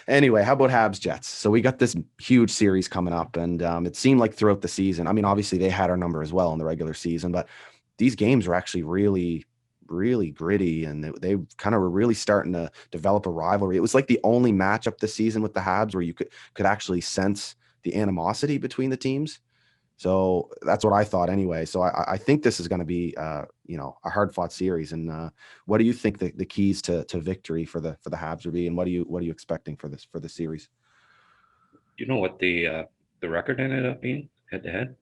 Anyway, how about Habs-Jets? So we got this huge series coming up, and it seemed like throughout the season. I mean, obviously they had our number as well in the regular season, but these games were actually really, really gritty, and they kind of were really starting to develop a rivalry. It was like the only matchup this season with the Habs where you could actually sense the animosity between the teams. So that's what I thought anyway. So I think this is going to be, a hard fought series. And what do you think the keys to victory for the Habs would be? And what are you expecting for the series? Do you know what the record ended up being head to head?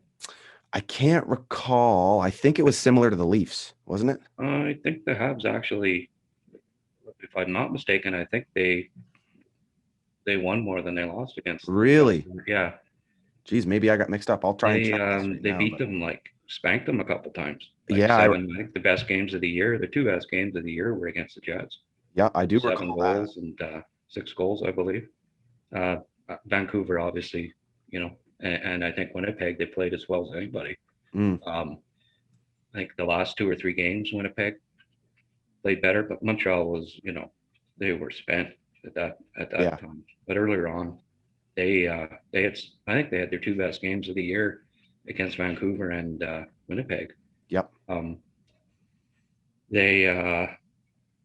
I can't recall. I think it was similar to the Leafs, wasn't it? I think the Habs actually, if I'm not mistaken, I think they won more than they lost against the Jets. Really? Yeah, Geez, maybe I got mixed up. I'll try and check this right they now. beat But them, like spanked them a couple times, like yeah, seven. I think the best games of the year, the two best games of the year were against the Jets. yeah, I do Seven recall that. goals and 6 goals, I believe. Uh, Vancouver, obviously, and I think Winnipeg, they played as well as anybody. Mm, Um, I think the last 2 or 3 games, Winnipeg played better, but Montreal was, they were spent at that yeah. time. But earlier on, they had, I think they had their two best games of the year against Vancouver and Winnipeg. Yep. Um, they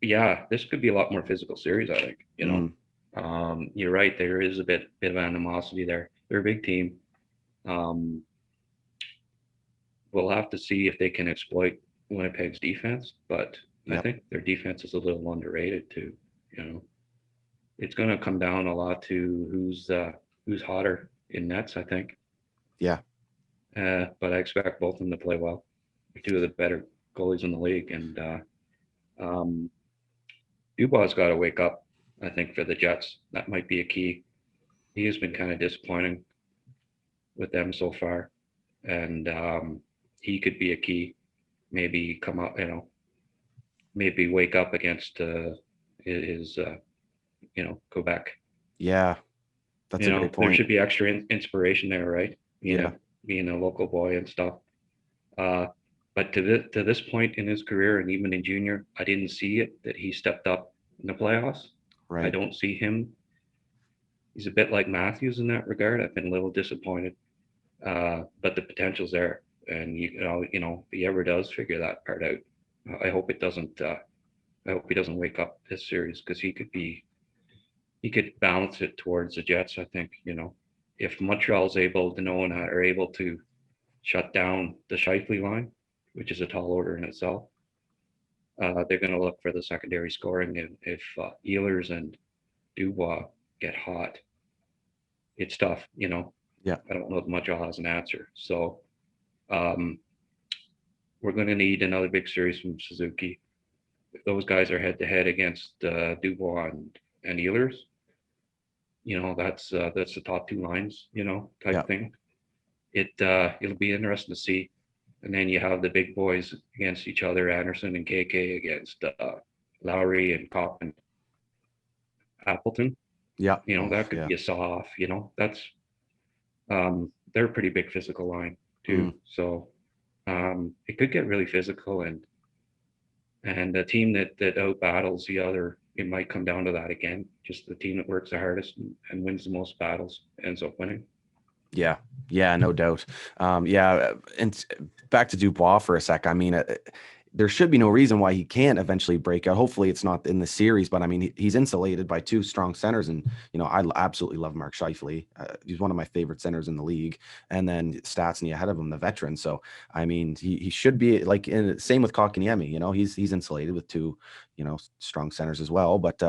yeah, this could be a lot more physical series, I think. Mm, You're right. There is a bit of animosity there. They're a big team. Um, we'll have to see if they can exploit Winnipeg's defense, but I yep. think their defense is a little underrated too. You know, it's going to come down a lot to who's hotter in nets. I think, Yeah. but I expect both of them to play well. They're two of the better goalies in the league, and um, Dubois got to wake up. I think for the Jets, that might be a key. He has been kind of disappointing with them so far, and he could be a key. Maybe come up, maybe wake up against his, Quebec. Yeah. That's a great There point. should be extra inspiration there, right? Being a Yeah. being a local boy and stuff. Uh, but to this point in his career and even in junior, I didn't see it that he stepped up in the playoffs. I Right. don't see him. He's a bit like Matthews in that regard. I've been a little disappointed, but the potential's there, and if he ever does figure that part out, I hope it doesn't. I hope he doesn't wake up this series because he could balance it towards the Jets. I think if Montreal's able to know and are able to shut down the Shifley line, which is a tall order in itself, they're going to look for the secondary scoring. And if Ehlers and Dubois get hot, it's tough. Yeah. I don't know if Montreal has an answer. So um, we're going to need another big series from Suzuki. If those guys are head to head against Dubois and Ehlers, that's the top two lines, Yeah. type thing. It'll be interesting to see. And then you have the big boys against each other, Anderson and KK against Lowry and Kopp and Appleton. Yeah. Oh, That could yeah. be a saw off. They're a pretty big physical line too. Mm, So it could get really physical, and the team that out battles the other, it might come down to that again. Just the team that works the hardest and wins the most battles ends up winning. yeah. Yeah. No doubt. Yeah. And back to Dubois for a sec. I mean, there should be no reason why he can't eventually break out. Hopefully, it's not in the series, but I mean, he's insulated by two strong centers, and I absolutely love Mark Scheifele. He's one of my favorite centers in the league, and then Stastny ahead of him, the veteran. So I mean, he should be like same with Kotkaniemi. He's insulated with two strong centers as well. But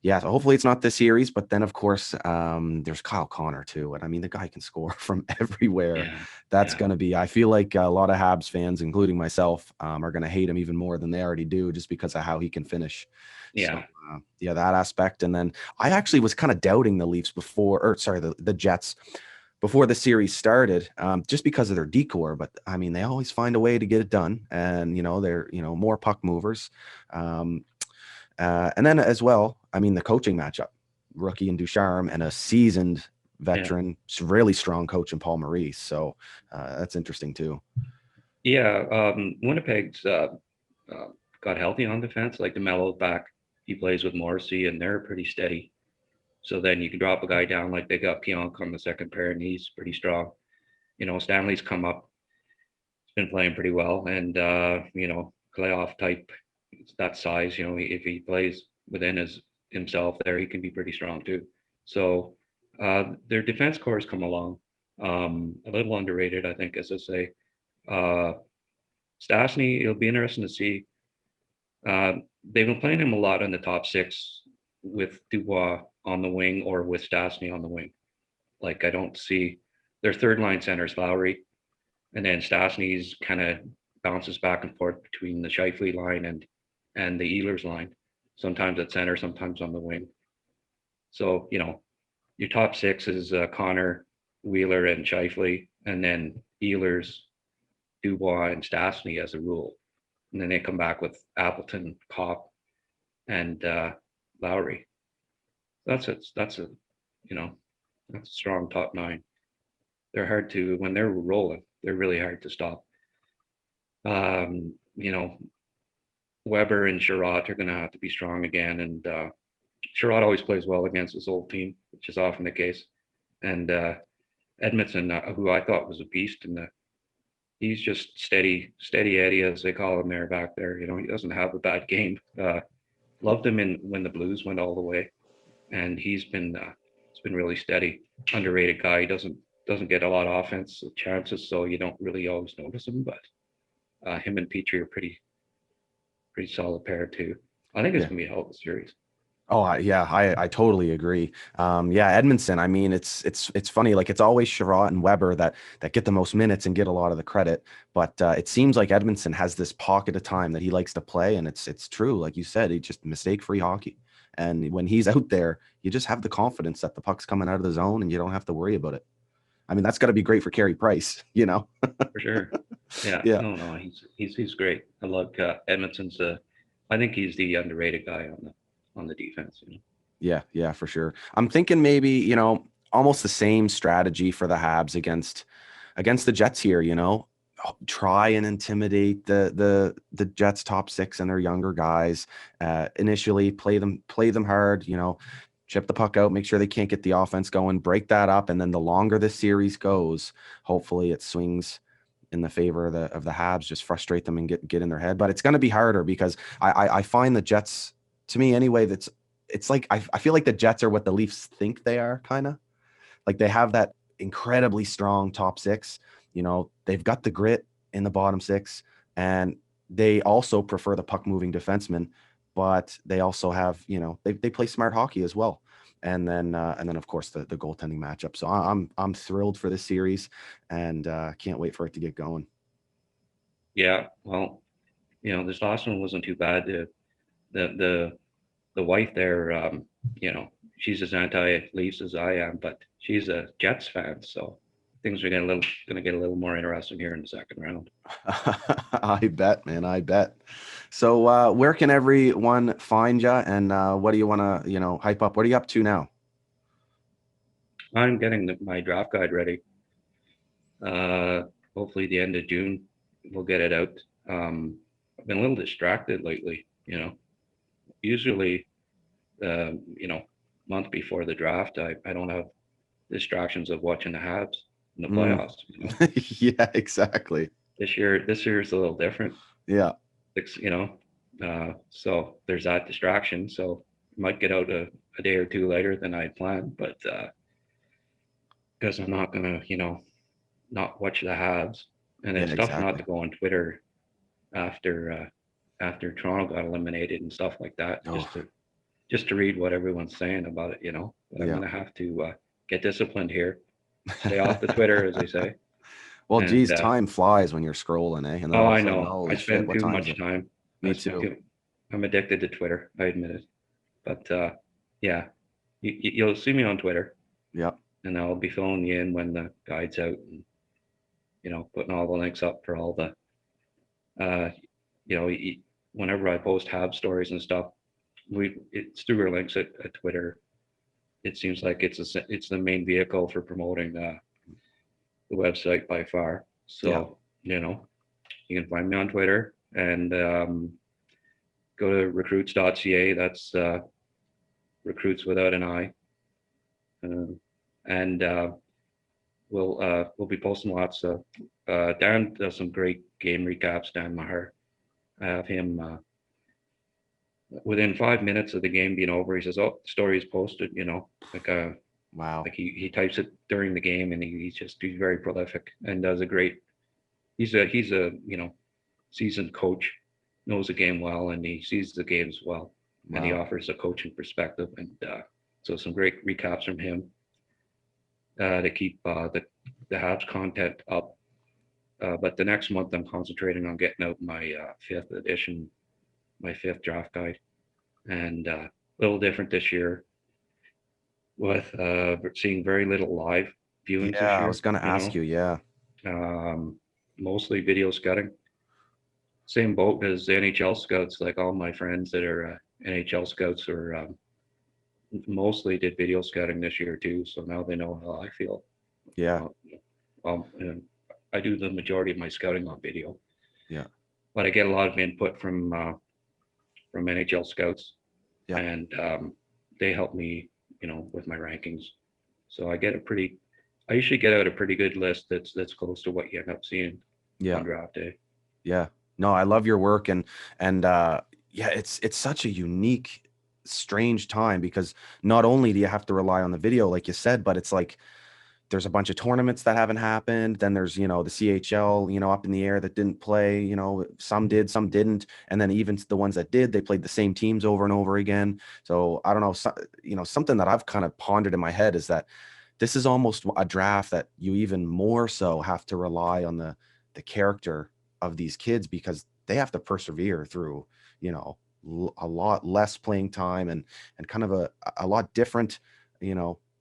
yeah, so hopefully it's not this series. But then of course there's Kyle Connor too, and I mean the guy can score from everywhere. Yeah, That's yeah, going to be, I feel like a lot of Habs fans, including myself, are going to hate him even more than they already do just because of how he can finish. So, yeah, yeah, that aspect. And then I actually was kind of doubting the Leafs before, or sorry, the Jets before the series started, just because of their decor. But I mean, they always find a way to get it done. And, they're, more puck movers. Um, and then as well, I mean, the coaching matchup, rookie and Ducharme and a seasoned yeah, veteran, really strong coach in Paul Maurice. So that's interesting too. yeah. Winnipeg's got healthy on defense. Like the Mellow back, he plays with Morrissey, and they're pretty steady. So then you can drop a guy down like they got Pionk on the second pair, and he's pretty strong. Stanley's come up, he's been playing pretty well, and playoff type, that size. If he plays within himself, there he can be pretty strong too. So their defense core has come along, a little underrated, I think, as I say. Uh, Stastny, it'll be interesting to see. Uh, they've been playing him a lot in the top six with Dubois on the wing or with Stastny on the wing. Like, I don't see their third line centers Lowry, and then Stastny's kind of bounces back and forth between the Scheifele line and the Ehlers line, sometimes at center, sometimes on the wing. So your top six is Connor, Wheeler, and Scheifele, and then Ehlers, Dubois, and Stastny as a rule. And then they come back with Appleton, Kopp, and Lowry. That's a that's a strong top nine. They're hard to, when they're rolling, they're really hard to stop. Um, you know, Weber and Sherratt are going to have to be strong again, and Sherratt always plays well against his old team, which is often the case. And Edmondson, who I thought was a beast, he's just steady Eddie, as they call him there back there. He doesn't have a bad game. Loved him when the Blues went all the way, and he's been really steady. Underrated guy. He doesn't get a lot of offensive chances, so you don't really always notice him. But him and Petrie are pretty solid pair too. I think it's Yeah. gonna be a hell of a series. Oh, yeah, I totally agree. Yeah, Edmondson. I mean, it's funny. Like, it's always Sherratt and Weber that get the most minutes and get a lot of the credit. But it seems like Edmondson has this pocket of time that he likes to play, and it's true. Like you said, he just mistake-free hockey. And when he's out there, you just have the confidence that the puck's coming out of the zone, and you don't have to worry about it. I mean, that's got to be great for Carey Price, you know? For sure. Yeah. Yeah. No, he's great. I love Edmondson's. I think he's the underrated guy on the defense. Yeah, for sure. I'm thinking maybe, almost the same strategy for the Habs against the Jets here, try and intimidate the Jets top six and their younger guys. Initially play them hard, chip the puck out, make sure they can't get the offense going, break that up, and then the longer the series goes, hopefully it swings in the favor of the Habs, just frustrate them and get in their head. But it's going to be harder because I find the Jets, to me anyway, it's like I feel like the Jets are what the Leafs think they are, kind of. Like, they have that incredibly strong top six. They've got the grit in the bottom six, and they also prefer the puck moving defenseman, but they also have, they play smart hockey as well. And then of course the goaltending matchup. So I'm thrilled for this series, and can't wait for it to get going. Yeah. Well, this last one wasn't too bad. The wife there, she's as anti-Leafs as I am, but she's a Jets fan, so things are going to get a little more interesting here in the second round. I bet, man. I bet. So where can everyone find you, and what do you want to, hype up? What are you up to now? I'm getting my draft guide ready. Uh, Hopefully the end of June we'll get it out. I've been a little distracted lately. Usually, month before the draft, I don't have distractions of watching the Habs in the Mm. playoffs. Yeah, exactly. This year is a little different. Yeah. So there's that distraction. So might get out a day or two later than I had planned, but because I'm not gonna, not watch the Habs, and Yeah, it's tough not exactly. to go on Twitter after Toronto got eliminated and stuff like that, Oh, just to read what everyone's saying about it. But I'm yeah. gonna have to get disciplined here, stay off the Twitter, as they say. Well, And geez, time flies when you're scrolling, eh? And then oh, all of I a sudden, know I holy shit, spend what too time is much it? time. Me too. I'm addicted to Twitter. I admit it. But yeah, you'll see me on Twitter, Yeah. and I'll be filling you in when the guide's out, and putting all the links up for all the uh, whenever I post Hab stories and stuff, it's through our links at Twitter. It seems like it's the main vehicle for promoting the website by far. Yeah. So you can find me on Twitter, and go to recruits.ca. That's recruits without an I. And we'll be posting lots of. Dan does some great game recaps. Dan Maher, I have him within 5 minutes of the game being over. He says, "Oh, the story is posted." Wow. Like he types it during the game, and he's very prolific and does a great. He's a seasoned coach, knows the game well, and he sees the games well, and he Wow. offers a coaching perspective. And so some great recaps from him to keep the Habs content up. But the next month, I'm concentrating on getting out my fifth edition, my fifth draft guide, and a little different this year with seeing very little live viewings this Yeah, I was year. gonna ask you. Yeah. Um, Mostly video scouting. Same boat as the NHL scouts. Like all my friends that are NHL scouts or mostly did video scouting this year too. So now they know how I feel. Yeah. Uh, and I do the majority of my scouting on video, Yeah. but I get a lot of input from NHL scouts, Yeah. and they help me, with my rankings. So I usually get out a pretty good list that's close to what you end up seeing Yeah. on draft day. Yeah. No, I love your work, and yeah, it's such a unique, strange time because not only do you have to rely on the video, like you said, but it's like there's a bunch of tournaments that haven't happened. Then there's, the CHL, up in the air that didn't play, some did, some didn't. And then even the ones that did, they played the same teams over and over again. So I don't know, something that I've kind of pondered in my head is that this is almost a draft that you even more so have to rely on the character of these kids because they have to persevere through, a lot less playing time and kind of a lot different,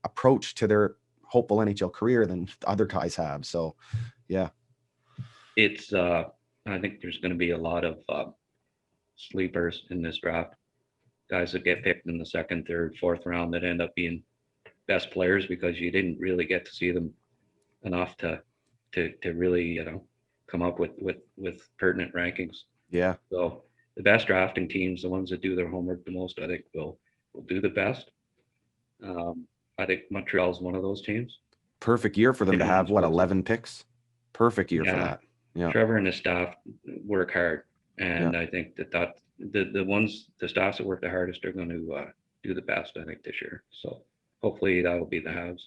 approach to their hopeful NHL career than other guys have. So, yeah, It's I think there's going to be a lot of sleepers in this draft. Guys that get picked in the second, third, fourth round that end up being best players because you didn't really get to see them enough to really come up with pertinent rankings. yeah, So the best drafting teams, the ones that do their homework the most, I think will do the best. Um, I think Montreal is one of those teams. perfect year for them to have Canadiens what, was 11 picks. Perfect year for yeah. that. Yeah, Trevor and his staff work hard, yeah, and I think that the staffs that work the hardest are going to do the best. I think this year. So hopefully that will be the Habs.